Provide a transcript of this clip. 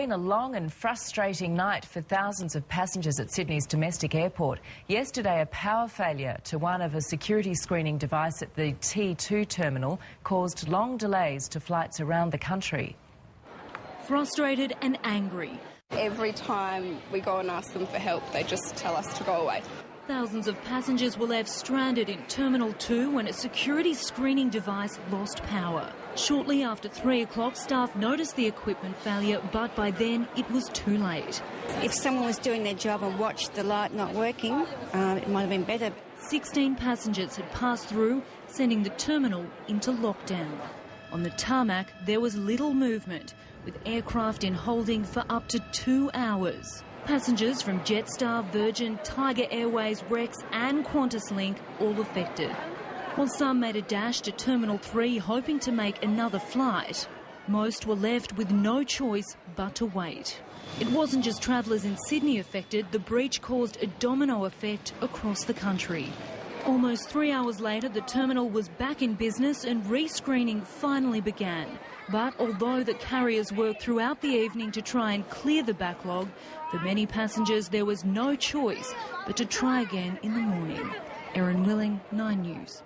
been a long and frustrating night for thousands of passengers at Sydney's domestic airport. Yesterday, a power failure to one of a security screening device at the T2 terminal caused long delays to flights around the country. Frustrated and angry. Every time we go and ask them for help, they just tell us to go away. Thousands of passengers were left stranded in Terminal 2 when a security screening device lost power. Shortly after 3 o'clock, staff noticed the equipment failure, but by then it was too late. If someone was doing their job and watched the light not working, it might have been better. 16 passengers had passed through, sending the terminal into lockdown. On the tarmac, there was little movement, with aircraft in holding for up to 2 hours. Passengers from Jetstar, Virgin, Tiger Airways, Rex and QantasLink all affected. While some made a dash to Terminal 3 hoping to make another flight, most were left with no choice but to wait. It wasn't just travellers in Sydney affected, the breach caused a domino effect across the country. Almost 3 hours later, the terminal was back in business and re-screening finally began. But although the carriers worked throughout the evening to try and clear the backlog, for many passengers there was no choice but to try again in the morning. Erin Willing, 9 News.